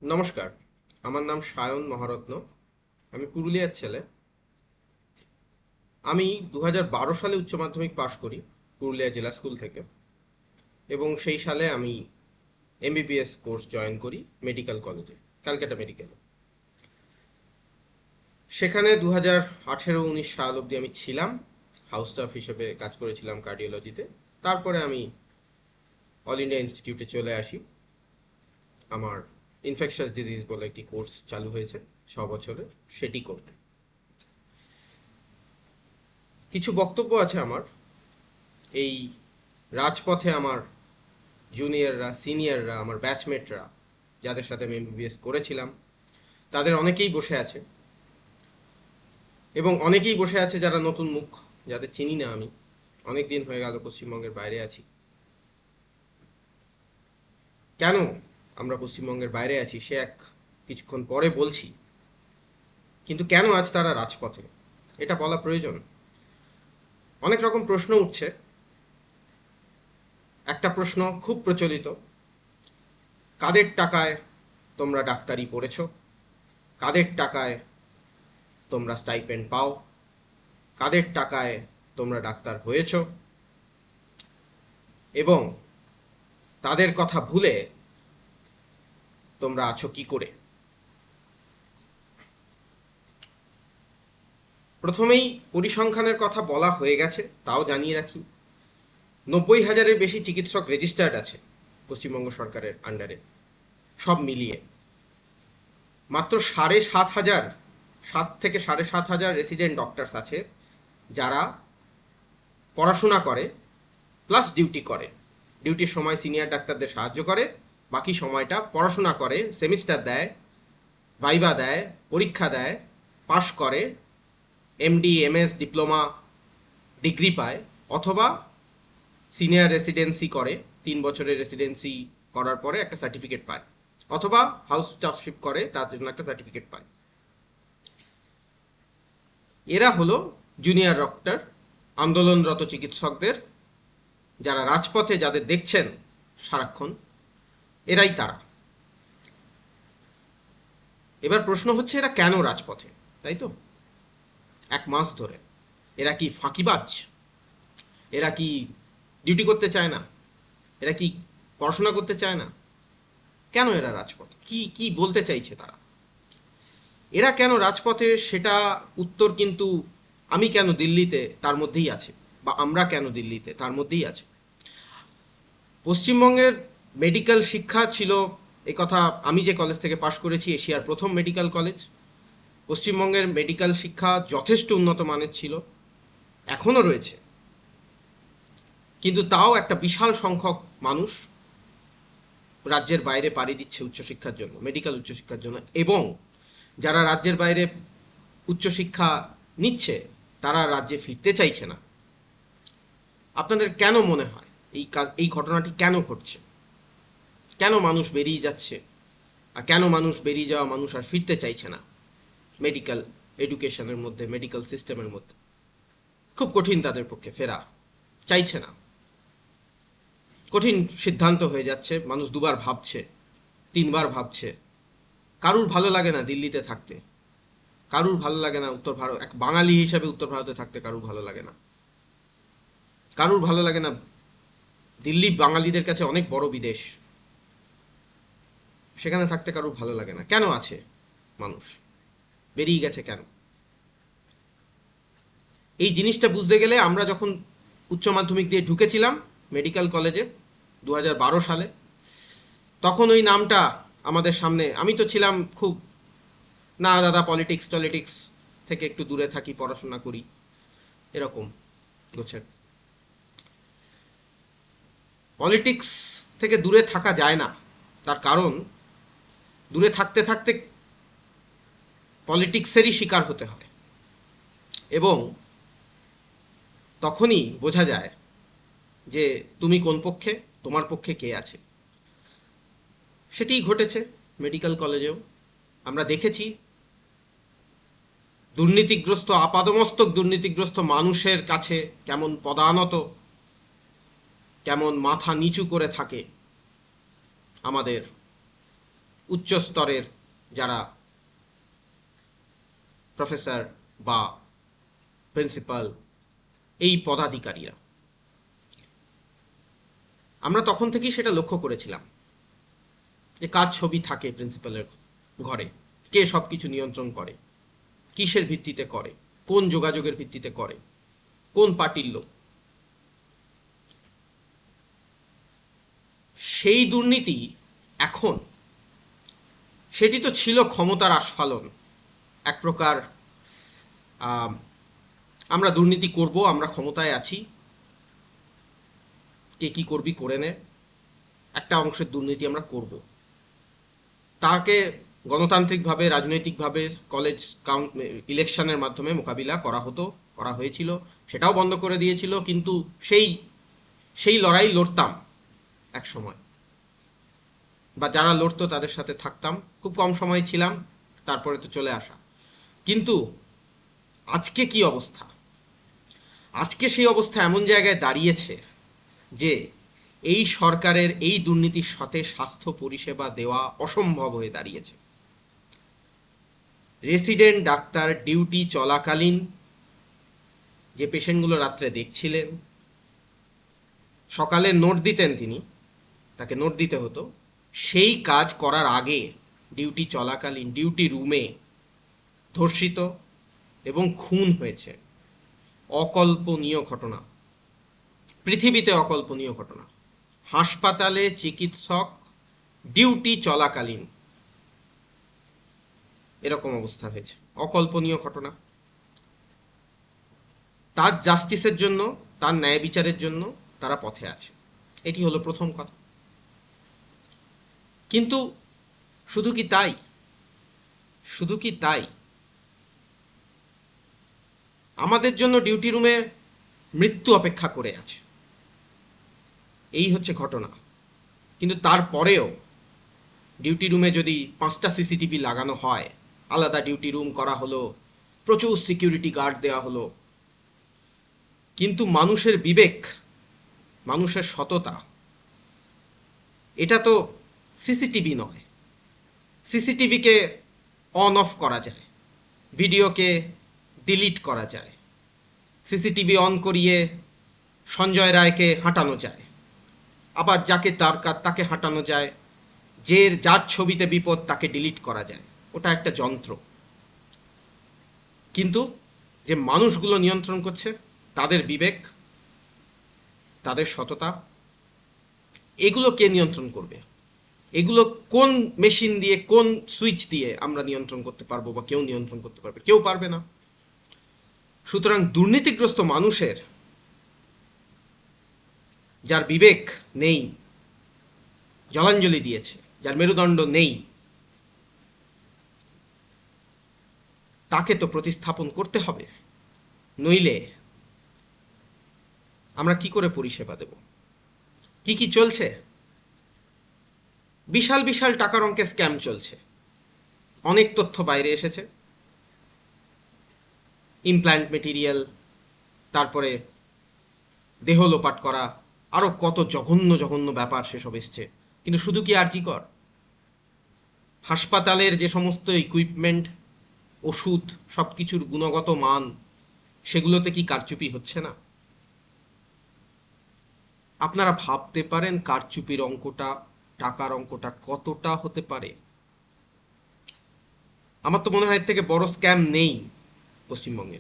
নমস্কার, আমার নাম সায়ন মহারত্ন। আমি পুরুলিয়ার ছেলে। আমি 2012 সালে উচ্চ মাধ্যমিক পাশ করি পুরুলিয়া জেলা স্কুল থেকে, এবং সেই সালে আমি এমবিবিএস কোর্স জয়েন করি মেডিকেল কলেজে, ক্যালকাটা মেডিকেলে। সেখানে 2018-19 সাল অবধি আমি ছিলাম, হাউস স্টাফ হিসেবে কাজ করেছিলাম কার্ডিওলজিতে। তারপরে আমি অল ইন্ডিয়া ইনস্টিটিউটে চলে আসি। আমার ইনফেকশাস ডিজিজ বলে একটি কোর্স চালু হয়েছে 6 বছরে, সেটি করতে। কিছু বক্তব্য আছে আমার। এই রাজপথে আমার জুনিয়ররা, সিনিয়ররা, আমার ব্যাচমেটরা, যাদের সাথে আমি এমবিবিএস করেছিলাম, তাদের অনেকেই বসে আছে, এবং অনেকেই বসে আছে যারা নতুন মুখ, যাদের চিনি না আমি। অনেক দিন হয়ে গেল পশ্চিমবঙ্গের বাইরে আছি। কেন আমরা পশ্চিমবঙ্গের বাইরে আছি সে কিছুক্ষণ পরে বলছি, কিন্তু কেন আজ তারা রাজপথে, এটা বলা প্রয়োজন। অনেক রকম প্রশ্ন উঠছে। একটা প্রশ্ন খুব প্রচলিত: কাদের টাকায় তোমরা ডাক্তারি পড়েছো? কাদের টাকায় তোমরা স্টাইপেন্ড পাও? কাদের টাকায় তোমরা ডাক্তার হয়েছ? এবং তাদের কথা ভুলে তোমরা আছো কি করে? প্রথমেই পরিসংখ্যানের কথা বলা হয়ে গেছে, তাও জানিয়ে রাখি। 90,000-এর বেশি চিকিৎসক রেজিস্টার্ড আছে পশ্চিমবঙ্গ সরকারের আন্ডারে, সব মিলিয়ে। মাত্র 7,500, 7 থেকে 7,500 রেসিডেন্ট ডক্টরস আছে, যারা পড়াশোনা করে প্লাস ডিউটি করে। ডিউটির সময় সিনিয়র ডাক্তারদের সাহায্য করে, বাকি সময়টা পড়াশোনা করে, সেমিস্টার দেয়, ভাইবা দেয়, পরীক্ষা দেয়, পাশ করে, এমডি, এমএস, ডিপ্লোমা, ডিগ্রি পায়, অথবা সিনিয়র রেসিডেন্সি করে, 3 বছরের রেসিডেন্সি করার পরে একটা সার্টিফিকেট পায়, অথবা হাউস স্টাফশিপ করে, তার জন্য একটা সার্টিফিকেট পায়। এরা হলো জুনিয়র ডক্টর, আন্দোলনরত চিকিৎসকদের, যারা রাজপথে যাদের দেখছেন সারাক্ষণ, এরাই তারা। এবার প্রশ্ন হচ্ছে, এরা কেন রাজপথে, তাই তো? 1 মাস ধরে এরা কি ফাঁকিবাজ? এরা কি ডিউটি করতে চায় না? এরা কি পড়াশোনা করতে চায় না? কেন এরা রাজপথে? কি কি বলতে চাইছে তারা? এরা কেন রাজপথে সেটা উত্তর কিন্তু আমি কেন দিল্লিতে তার মধ্যেই আছে, বা আমরা কেন দিল্লিতে তার মধ্যেই আছে। পশ্চিমবঙ্গের মেডিকেল শিক্ষা ছিল, এ কথা আমি যে কলেজ থেকে পাশ করেছি, এশিয়ার প্রথম মেডিকেল কলেজ। পশ্চিমবঙ্গের মেডিকেল শিক্ষা যথেষ্ট উন্নত মানের ছিল, এখনও রয়েছে। কিন্তু তাও একটা বিশাল সংখ্যক মানুষ রাজ্যের বাইরে পাড়ি দিচ্ছে উচ্চশিক্ষার জন্য, মেডিকেল উচ্চশিক্ষার জন্য, এবং যারা রাজ্যের বাইরে উচ্চশিক্ষা নিচ্ছে তারা রাজ্যে ফিরতে চাইছে না। আপনাদের কেন মনে হয় এই ঘটনাটি কেন ঘটছে? কেন মানুষ বেরিয়ে যাচ্ছে, আর কেন মানুষ বেরিয়ে যাওয়া মানুষ আর ফিরতে চাইছে না মেডিকেল এডুকেশনের মধ্যে, মেডিকেল সিস্টেমের মধ্যে? খুব কঠিন তাদের পক্ষে ফেরা, চাইছে না। কঠিন সিদ্ধান্ত হয়ে যাচ্ছে, মানুষ 2বার ভাবছে, 3বার ভাবছে। কারুর ভালো লাগে না দিল্লিতে থাকতে, কারুর ভালো লাগে না উত্তর ভারত, এক বাঙালি হিসেবে উত্তর ভারতে থাকতে কারুর ভালো লাগে না। কারুর ভালো লাগে না, দিল্লি বাঙালিদের কাছে অনেক বড় বিদেশ, সেখানে থাকতে কারুর ভালো লাগে না। কেন আছে মানুষ বেরিয়ে গেছে কেন? এই জিনিসটা বুঝতে গেলে আমরা যখন উচ্চ মাধ্যমিক দিয়ে ঢুকেছিলাম মেডিকেল কলেজে 2012 সালে, তখন ওই নামটা আমাদের সামনে, আমি তো ছিলাম খুব, না দাদা পলিটিক্স টলিটিক্স থেকে একটু দূরে থাকি, পড়াশোনা করি, এরকম গোছের। পলিটিক্স থেকে দূরে থাকা যায় না, তার কারণ দূরে থাকতে থাকতে পলিটিক্সেরই শিকার হতে হয়, এবং তখনই বোঝা যায় যে তুমি কোন পক্ষে, তোমার পক্ষে কে আছে। সেটিই ঘটেছে মেডিকেল কলেজেও। আমরা দেখেছি দুর্নীতিগ্রস্ত, আপাদমস্তক দুর্নীতিগ্রস্ত মানুষের কাছে কেমন পদানত, কেমন মাথা নিচু করে থাকে আমাদের উচ্চ স্তরের যারা প্রফেসর বা প্রিন্সিপাল, এই পদাধিকারীরা। আমরা তখন থেকেই সেটা লক্ষ্য করেছিলাম যে কার ছবি থাকে প্রিন্সিপালের ঘরে, কে সব কিছু নিয়ন্ত্রণ করে, কিসের ভিত্তিতে করে, কোন যোগাযোগের ভিত্তিতে করে, কোন পার্টির লোক। সেই দুর্নীতি এখন, সেটি তো ছিল ক্ষমতার আস্ফালন, এক প্রকার আমরা দুর্নীতি করব, আমরা ক্ষমতায় আছি, কে কি করবি করে নে, একটা অংশের দুর্নীতি আমরা করব। তাকে গণতান্ত্রিকভাবে, রাজনৈতিকভাবে কলেজ ইলেকশনের মাধ্যমে মোকাবিলা করা হয়েছিল, সেটাও বন্ধ করে দিয়েছিল, কিন্তু সেই লড়াই লড়তাম এক সময়, বা যারা লড়তো তাদের সাথে থাকতাম, খুব কম সময় ছিলাম, তারপরে তো চলে আসা। কিন্তু আজকে কি অবস্থা? আজকে সেই অবস্থা এমন জায়গায় দাঁড়িয়েছে যে এই সরকারের এই দুর্নীতির সাথে স্বাস্থ্য পরিষেবা দেওয়া অসম্ভব হয়ে দাঁড়িয়েছে। রেসিডেন্ট ডাক্তার ডিউটি চলাকালীন যে পেশেন্টগুলো রাত্রে দেখছিলেন, সকালে নোট দিতেন তিনি, তাকে নোট দিতে হতো, সেই কাজ করার আগে ডিউটি চলাকালীন ডিউটি রুমে ধর্ষিত এবং খুন হয়েছে। অকল্পনীয় ঘটনা, পৃথিবীতে অকল্পনীয় ঘটনা। হাসপাতালে চিকিৎসক ডিউটি চলাকালীন এরকম অবস্থা হয়েছে, অকল্পনীয় ঘটনা। তার জাস্টিসের জন্য, তার ন্যায় বিচারের জন্য তারা পথে আছে, এটি হলো প্রথম কথা। কিন্তু শুধু কি তাই? শুধু কি তাই? আমাদের জন্য ডিউটি রুমে মৃত্যু অপেক্ষা করে আছে, এই হচ্ছে ঘটনা। কিন্তু তারপরেও ডিউটি রুমে যদি 5টা সিসিটিভি লাগানো হয়, আলাদা ডিউটি রুম করা হলো, প্রচুর সিকিউরিটি গার্ড দেওয়া হলো, কিন্তু মানুষের বিবেক, মানুষের সততা, এটা তো সিসিটিভি নয়। সিসিটিভিকে অন অফ করা যায়, ভিডিওকে ডিলিট করা যায়, সিসিটিভি অন করিয়ে সঞ্জয় রায়কে হাঁটানো যায়, আবার যাকে দরকার তাকে হাঁটানো যায়, যার ছবিতে বিপদ তাকে ডিলিট করা যায়, ওটা একটা যন্ত্র। কিন্তু যে মানুষগুলো নিয়ন্ত্রণ করছে, তাদের বিবেক, তাদের সততা, এগুলো কে নিয়ন্ত্রণ করবে? এগুলো কোন মেশিন দিয়ে, কোন সুইচ দিয়ে আমরা নিয়ন্ত্রণ করতে পারবো, বা কেউ নিয়ন্ত্রণ করতে পারবে? কেউ পারবে না। সুতরাং দুর্নীতিগ্রস্ত মানুষের, যার বিবেক নেই, জলাঞ্জলি দিয়েছে, যার মেরুদণ্ড নেই, তাকে তো প্রতিস্থাপন করতে হবে, নইলে আমরা কি করে পরিষেবা দেব? কি কি চলছে? বিশাল বিশাল টাকার অঙ্কে স্ক্যাম চলছে, অনেক তথ্য বাইরে এসেছে। ইমপ্ল্যান্ট মেটেরিয়াল, তারপরে দেহ লোপাট করা, আরো কত জঘন্য জঘন্য ব্যাপার সেসব এসছে। কিন্তু শুধু কি আরজি কর? হাসপাতালের যে সমস্ত ইকুইপমেন্ট, ওষুধ, সবকিছুর গুণগত মান, সেগুলোতে কি কারচুপি হচ্ছে না? আপনারা ভাবতে পারেন কারচুপির অঙ্কটা, টাকার অঙ্কটা কতটা হতে পারে? আমার তো মনে হয় এর থেকে বড় স্ক্যাম নেই পশ্চিমবঙ্গে,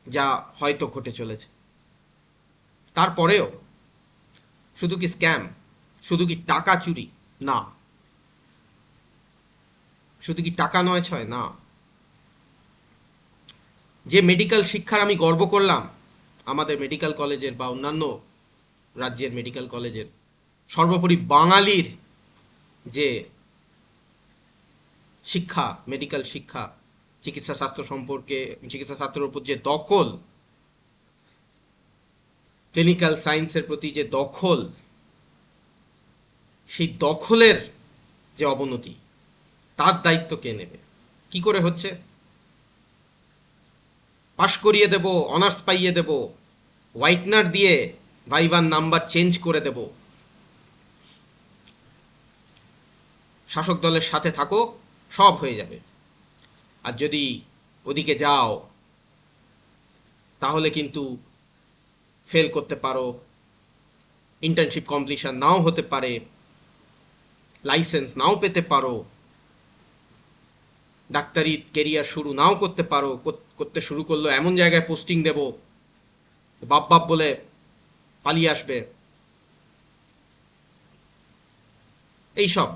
যা হয়তো ঘটে চলেছে। তারপরেও শুধু কি স্ক্যাম, শুধু কি টাকা চুরি? না। শুধু কি টাকা নয় ছয়? না। যে মেডিকেল শিক্ষার আমি গর্ব করলাম, আমাদের মেডিকেল কলেজের বা অন্যান্য রাজ্যের মেডিকেল কলেজের, সর্বোপরি বাঙালির যে শিক্ষা, মেডিকেল শিক্ষা, চিকিৎসা শাস্ত্র সম্পর্কে, চিকিৎসা শাস্ত্রের উপর যে দখল, ক্লিনিক্যাল সায়েন্সের প্রতি যে দখল, সেই দখলের যে অবনতি, তার দায়িত্ব কে নেবে? কি করে হচ্ছে? পাশ করিয়ে দেব, অনার্স পাইয়ে দেব, হোয়াইটনার দিয়ে ভাইভার নাম্বার চেঞ্জ করে দেব। শাসক দলের সাথে থাকো, সব হয়ে যাবে। আর যদি ওদিকে যাও তাহলে কিন্তু ফেল করতে পারো, ইন্টার্নশিপ কমপ্লিশন নাও হতে পারে, লাইসেন্স নাও পেতে পারো, ডাক্তারি কেরিয়ার শুরু নাও করতে পারো, করতে শুরু করলো এমন জায়গায় পোস্টিং দেব, বাপ বাপ বলে পালিয়ে আসবে। এইসব,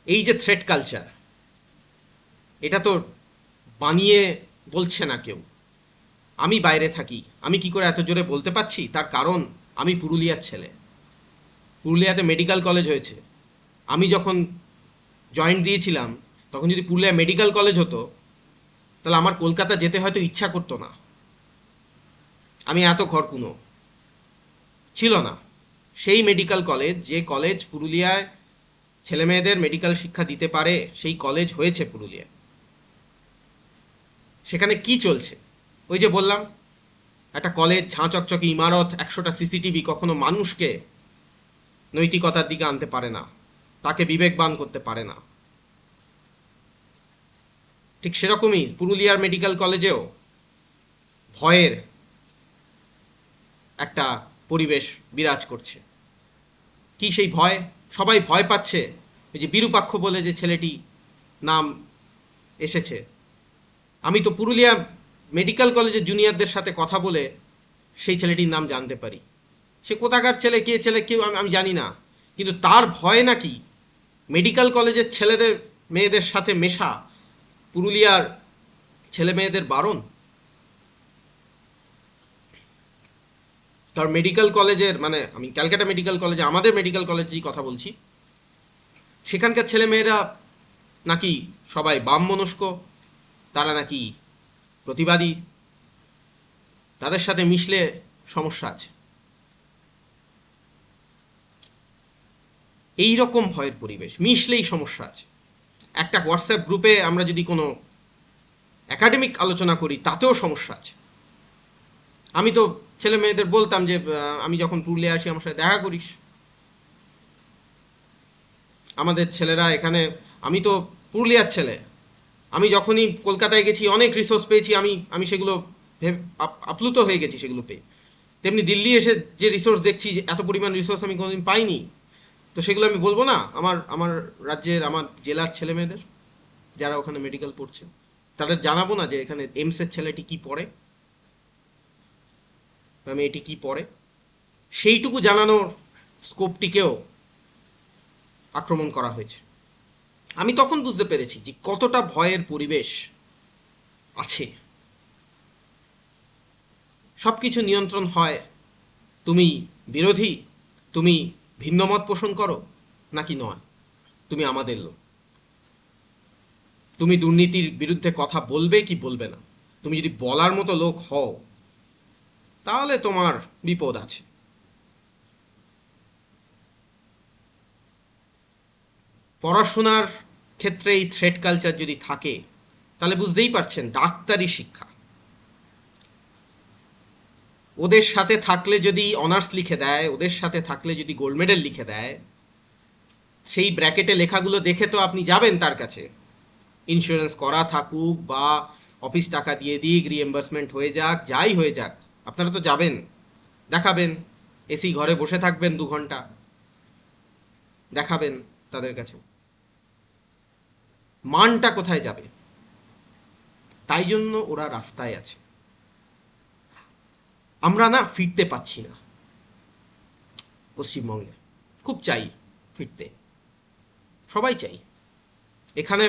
এই যে থ্রেট কালচার, এটা তো বানিয়ে বলছে না কেউ। আমি বাইরে থাকি, আমি কি করে এত জোরে বলতে পারছি? তার কারণ আমি পুরুলিয়ার ছেলে, পুরুলিয়াতে মেডিকেল কলেজ হয়েছে। আমি যখন জয়েন্ট দিয়েছিলাম তখন যদি পুরুলিয়া মেডিকেল কলেজ হতো তাহলে আমার কলকাতা যেতে হয়তো ইচ্ছা করতো না। আমি এত ঘরকুনো ছিল না। সেই মেডিকেল কলেজ, যে কলেজ পুরুলিয়ায় ছেলে মেয়েদের মেডিকেল শিক্ষা দিতে পারে, সেই কলেজ হয়েছে পুরুলিয়ায়। সেখানে কি চলছে? ওই যে বললাম, একটা কলেজ, ঝাঁ চকচকে ইমারত, 100টা সিসিটিভি কখনো মানুষকে নৈতিকতার দিকে আনতে পারে না, তাকে বিবেকবান করতে পারে না। ঠিক সেরকমই পুরুলিয়ার মেডিকেল কলেজেও ভয়ের একটা পরিবেশ বিরাজ করছে। কি সেই ভয়? সবাই ভয় পাচ্ছে। এই যে বিরূপাক্ষ বলে যে ছেলেটি নাম এসেছে, আমি তো পুরুলিয়া মেডিকেল কলেজের জুনিয়রদের সাথে কথা বলে সেই ছেলেটির নাম জানতে পারি। সে কোথাকার ছেলে, কে ছেলে, কেউ আমি জানি না, কিন্তু তার ভয় নাকি মেডিকেল কলেজের ছেলেদের মেয়েদের সাথে মেশা পুরুলিয়ার ছেলে মেয়েদের বারণ। কারণ মেডিকেল কলেজের, মানে আমি ক্যালকাটা মেডিকেল কলেজে, আমাদের মেডিকেল কলেজেই কথা বলছি, সেখানকার ছেলে মেয়েরা নাকি সবাই বাম মনস্ক, তারা নাকি প্রতিবাদী, তাদের সাথে মিশলে সমস্যা আছে। এই রকম ভয়ের পরিবেশ, মিশলেই সমস্যা আছে। একটা হোয়াটসঅ্যাপ গ্রুপে আমরা যদি কোনো একাডেমিক আলোচনা করি তাতেও সমস্যা আছে। আমি তো ছেলে মেয়েদের বলতাম যে আমি যখন পুরুলিয়া আসি আমার সাথে দেখা করিস। আমাদের ছেলেরা এখানে, আমি তো পুরুলিয়ার ছেলে, আমি যখনই কলকাতায় গেছি অনেক রিসোর্স পেয়েছি, আমি আমি সেগুলো আপ্লুত হয়ে গেছি সেগুলো পেয়ে। তেমনি দিল্লি এসে যে রিসোর্স দেখছি, যে এত পরিমাণ রিসোর্স আমি কোনোদিন পাইনি, তো সেগুলো আমি বলবো না আমার আমার রাজ্যের, আমার জেলার ছেলে মেয়েদের যারা ওখানে মেডিকেল পড়ছে? তাদের জানাবো না যে এখানে এইমসের ছেলেটি কি পড়ে, মেয়েটি কি পড়ে? সেইটুকু জানানোর স্কোপটিকেও আক্রমণ করা হয়েছে। আমি তখন বুঝতে পেরেছি যে কতটা ভয়ের পরিবেশ আছে। সব কিছু নিয়ন্ত্রণ হয় তুমি বিরোধী, তুমি ভিন্নমত পোষণ করো, নাকি নয় তুমি আমাদের লোক, তুমি দুর্নীতির বিরুদ্ধে কথা বলবে কি বলবে না। তুমি যদি বলার মতো লোক হও তাহলে তোমার বিপদ আছে। পড়াশোনার ক্ষেত্রে এই থ্রেট কালচার যদি থাকে তাহলে বুঝতেই পারছেন, ডাক্তারি শিক্ষা, ওদের সাথে থাকলে যদি অনার্স লিখে দেয়, ওদের সাথে থাকলে যদি গোল্ড মেডেল লিখে দেয়, সেই ব্র্যাকেটে লেখাগুলো দেখে তো আপনি যাবেন তার কাছে। ইন্স্যুরেন্স করা থাকুক বা অফিস টাকা দিয়ে দিক, রিএম্বার্সমেন্ট হয়ে যাক, যাই হয়ে যাক, আপনারা তো যাবেন, দেখাবেন, এসি ঘরে বসে থাকবেন 2 ঘন্টা, দেখাবেন তাদের কাছে। মানটা কোথায় যাবে? তাই জন্য ওরা রাস্তায় আছে। আমরা না ফিরতে পাচ্ছি না পশ্চিমবঙ্গে। খুব চাই ফিরতে, সবাই চাই। এখানে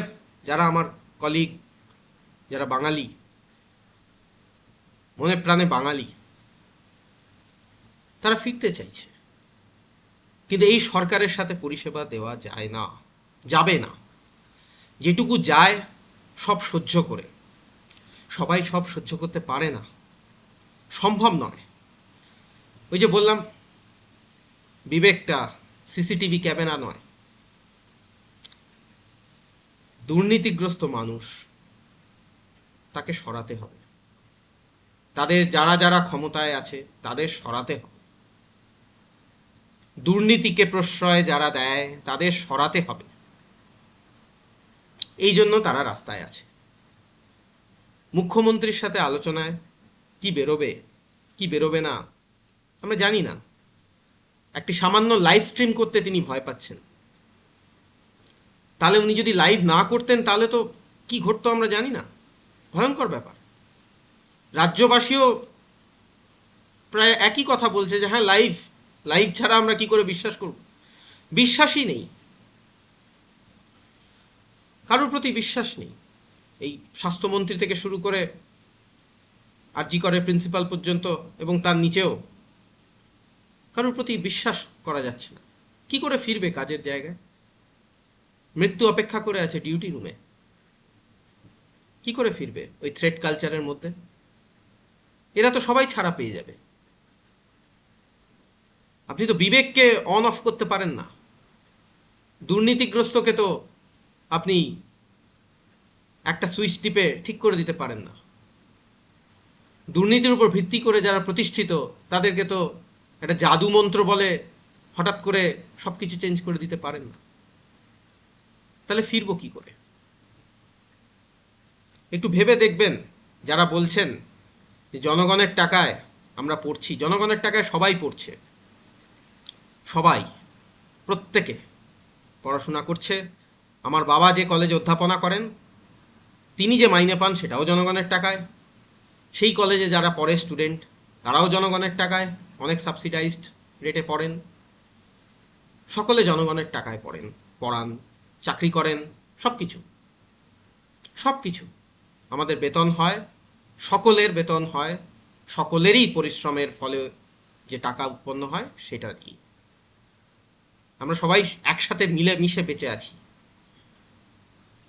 যারা আমার কলিগ, যারা বাঙালি, মনে প্রাণে বাঙালি, তারা ফিরতে চাইছে, কিন্তু এই সরকারের সাথে পরিষেবা দেওয়া যায় না, যাবে না। যেটুকু যায় সব সহ্য করে, সবাই সব সহ্য করতে পারে না, সম্ভব নয়। ওই যে বললাম, বিবেকটা সিসিটিভি ক্যামেরা নয়, দুর্নীতিগ্রস্ত মানুষ, তাকে সরাতে হবে। তাদের যারা যারা ক্ষমতায় আছে তাদের সরাতে হবে। দুর্নীতিকে প্রশ্রয় যারা দেয় তাদের সরাতে হবে, এই জন্য তারা রাস্তায় আছে। মুখ্যমন্ত্রীর সাথে আলোচনায় কি বেরোবে কি বেরোবে না আমরা জানি না। একটি সামান্য লাইভ স্ট্রিম করতে তিনি ভয় পাচ্ছেন। তাহলে উনি যদি লাইভ না করতেন তাহলে তো কি ঘটতো আমরা জানি না। ভয়ঙ্কর ব্যাপার। রাজ্যবাসীও প্রায় একই কথা বলছে যে হ্যাঁ লাইভ লাইভ ছাড়া আমরা কি করে বিশ্বাস করব। বিশ্বাসই নেই, কারোর প্রতি বিশ্বাস নেই। এই স্বাস্থ্যমন্ত্রী থেকে শুরু করে আরজি করের প্রিন্সিপাল পর্যন্ত এবং তার নিচেও কারোর প্রতি বিশ্বাস করা যাচ্ছে না। কি করে ফিরবে কাজের জায়গায়? মৃত্যু অপেক্ষা করে আছে ডিউটি রুমে। কি করে ফিরবে ওই থ্রেট কালচারের মধ্যে? এরা তো সবাই ছাড়া পেয়ে যাবে। আপনি তো বিবেককে অন অফ করতে পারেন না। দুর্নীতিগ্রস্তকে তো আপনি একটা সুইচ টিপে ঠিক করে দিতে পারেন না। দুর্নীতির উপর ভিত্তি করে যারা প্রতিষ্ঠিত তাদেরকে তো একটা জাদু মন্ত্র বলে হঠাৎ করে সবকিছু চেঞ্জ করে দিতে পারেন না। তাহলে ফিরবো কি করে? একটু ভেবে দেখবেন যারা বলছেন যে জনগণের টাকায় আমরা পড়ছি। জনগণের টাকায় সবাই পড়ছে, সবাই, প্রত্যেকে পড়াশোনা করছে। আমার বাবা যে কলেজে অধ্যাপনা করেন তিনি যে মাইনে পান সেটাও জনগণের টাকায়। সেই কলেজে যারা পড়ে স্টুডেন্ট তারাও জনগণের টাকায় অনেক সাবসিডাইজড রেটে পড়েন। সকলে জনগণের টাকায় পড়ান, চাকরি করেন, সব কিছু সব কিছু। আমাদের বেতন হয়, সকলের বেতন হয়, সকলেরই পরিশ্রমের ফলে যে টাকা উৎপন্ন হয় সেটা কি আমরা সবাই একসাথে মিলে মিশে বেঁচে আছি।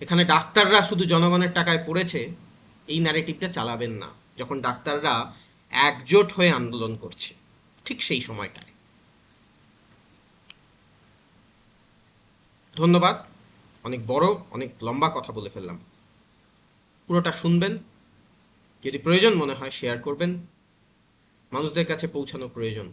এখানে ডাক্তাররা শুধু জনগণের টাকায় পড়েছে এই ন্যারেটিভটা চালাবেন না যখন ডাক্তাররা একজোট হয়ে আন্দোলন করছে ঠিক সেই সময়টায়। ধন্যবাদ। অনেক বড় অনেক লম্বা কথা বলে ফেললাম। পুরোটা শুনবেন, যদি প্রয়োজন মনে হয় শেয়ার করবেন, মানুষদের কাছে পৌঁছানো প্রয়োজন।